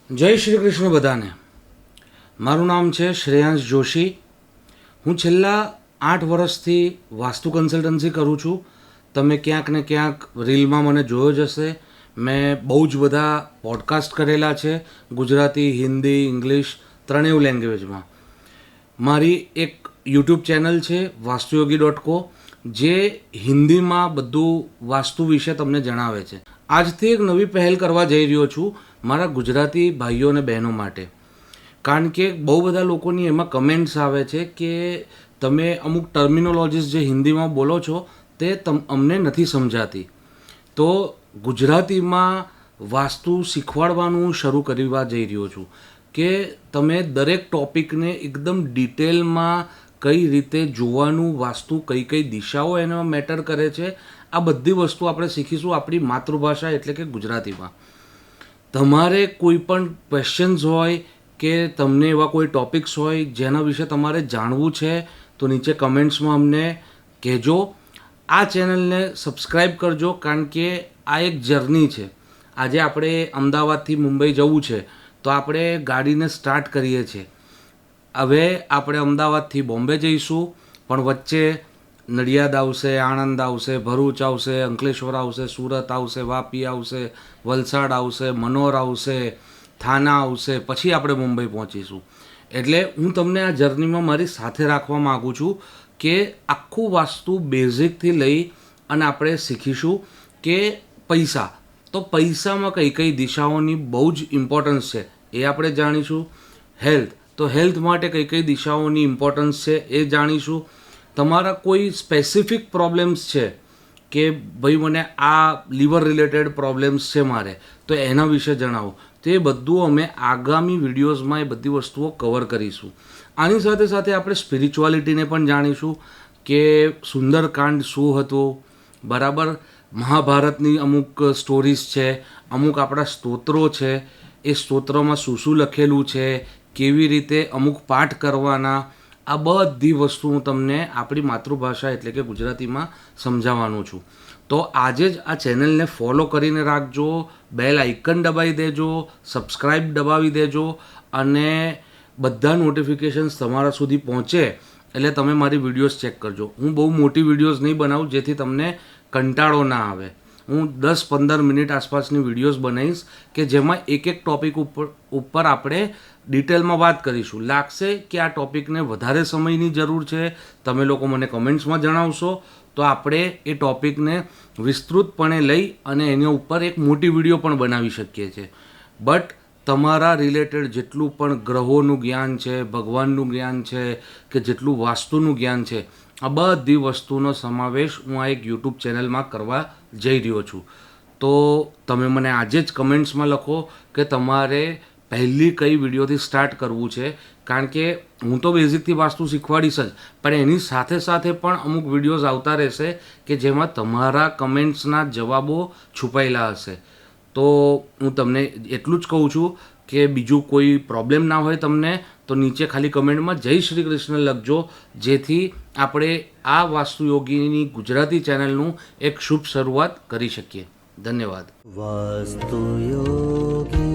જય શ્રી કૃષ્ણ બધાને. મારું નામ છે શ્રેયાંશ જોશી. હું છેલ્લા 8 વર્ષથી વાસ્તુ કન્સલ્ટન્સી કરું છું. તમે ક્યાંક ને ક્યાંક રીલમાં મને જોયો જ હશે. મેં બહુ જ બધા પોડકાસ્ટ કરેલા છે, ગુજરાતી, હિન્દી, ઇંગ્લિશ ત્રણેય લેંગ્વેજમાં. મારી એક યુટ્યુબ ચેનલ છે વાસ્તુયોગી.co, જે હિન્દીમાં બધું વાસ્તુ વિશે તમને જણાવે છે. આજથી એક નવી પહેલ કરવા જઈ રહ્યો છું મારા ગુજરાતી ભાઈઓ અને બહેનો માટે. કારણ કે બહુ બધા લોકોની એમાં કમેન્ટ્સ આવે છે કે તમે અમુક ટર્મિનોલોજીસ જે હિન્દીમાં બોલો છો તે અમને નથી સમજાતી. તો ગુજરાતીમાં વાસ્તુ શીખવાડવાનું શરૂ કરવા જઈ રહ્યો છું કે તમે દરેક ટોપિકને એકદમ ડિટેલમાં કઈ રીતે જોવાનું, વાસ્તુ કઈ કઈ દિશાઓ એનો મેટર કરે છે, આ બધી વસ્તુ આપણે શીખીશું આપણી માતૃભાષા એટલે કે ગુજરાતીમાં. તમારે કોઈ પણ ક્વેશ્ચન્સ હોય કે તમને એવા કોઈ ટૉપિક્સ હોય જેના વિશે તમારે જાણવું છે તો નીચે કમેન્ટ્સમાં અમને કહેજો. આ ચેનલને સબસ્ક્રાઈબ કરજો કારણ કે આ એક જર્ની છે. આજે આપણે અમદાવાદથી મુંબઈ જવું છે તો આપણે ગાડીને સ્ટાર્ટ કરીએ છીએ. હવે આપણે અમદાવાદથી બોમ્બે જઈશું, પણ વચ્ચે નડિયાદ આવશે, આણંદ આવશે, ભરૂચ આવશે, અંકલેશ્વર આવશે, સુરત આવશે, વાપી આવશે, વલસાડ આવશે, મનોર આવશે, થાના આવશે, પછી આપણે મુંબઈ પહોંચીશું. એટલે હું તમને આ જર્નીમાં મારી સાથે રાખવા માગું છું કે આખું વાસ્તુ બેઝિકથી લઈ અને આપણે શીખીશું કે પૈસા. તો પૈસામાં કઈ કઈ દિશાઓની બહુ જ ઇમ્પોર્ટન્સ છે એ આપણે જાણીશું. હેલ્થ, તો હેલ્થ માટે કઈ કઈ દિશાઓની ઇમ્પોર્ટન્સ છે એ જાણીશું. તમારા કોઈ સ્પેસિફિક પ્રોબ્લેમ્સ છે કે ભાઈ મને આ લીવર રિલેટેડ પ્રોબ્લેમ્સ છે મારે, તો એના વિશે જણાવો. તો એ બધું અમે આગામી વિડીયોઝમાં એ બધી વસ્તુઓ કવર કરીશું. આની સાથે સાથે આપણે સ્પિરિચ્યુઆલિટીને પણ જાણીશું કે સુંદરકાંડ શું હતું, બરાબર, મહાભારતની અમુક સ્ટોરીઝ છે, અમુક આપણા સ્તોત્રો છે, એ સ્તોત્રમાં શું શું લખેલું છે, કેવી રીતે અમુક પાઠ કરવાના, આ બધી વસ્તુ હું તમને આપણી માતૃભાષા એટલે કે ગુજરાતીમાં સમજાવવાનું છું. તો આજે જ આ ચેનલને ફોલો કરીને રાખજો, બેલ આઇકન દબાવી દેજો, સબસ્ક્રાઈબ દબાવી દેજો અને બધા નોટિફિકેશન્સ તમારા સુધી પહોંચે એટલે તમે મારી વિડીયોઝ ચેક કરજો. હું બહુ મોટી વિડીયોઝ નહીં બનાવું જેથી તમને કંટાળો ના આવે. હું 10-15 મિનિટ આસપાસની વિડીયોઝ બનાવીશ કે જેમાં એક એક ટૉપિક ઉપર આપણે ડિટેલમાં વાત કરીશું. લાગશે કે આ ટૉપિકને વધારે સમયની જરૂર છે, તમે લોકો મને કમેન્ટ્સમાં જણાવશો તો આપણે એ ટૉપિકને વિસ્તૃતપણે લઈ અને એના ઉપર એક મોટી વિડીયો પણ બનાવી શકીએ છીએ. બટ તમારા રિલેટેડ જેટલું પણ ગ્રહોનું જ્ઞાન છે, ભગવાનનું જ્ઞાન છે કે જેટલું વાસ્તુનું જ્ઞાન છે, આ બધી વસ્તુનો સમાવેશ હું આ એક યુટ્યુબ ચેનલમાં કરવા જઈ રહ્યો છું. તો તમે મને આજે જ કમેન્ટ્સમાં લખો કે તમારે પહેલી કઈ વિડીયોથી સ્ટાર્ટ કરવું છે. કારણ કે હું તો બેઝિકથી વાસ્તુ શીખવાડીશ જ, પણ એની સાથે સાથે પણ અમુક વિડીયોઝ આવતા રહેશે કે જેમાં તમારા કમેન્ટ્સના જવાબો છુપાયેલા હશે. તો હું તમને એટલું જ કહું છું કે બીજું કોઈ પ્રોબ્લેમ ના હોય તમને તો નીચે ખાલી કમેન્ટમાં જય શ્રી કૃષ્ણ લખજો, જેથી આપણે આ વાસ્તુયોગીની ગુજરાતી ચેનલનું એક શુભ શરૂઆત કરી શકીએ. ધન્યવાદ. વાસ્તુ યોગી.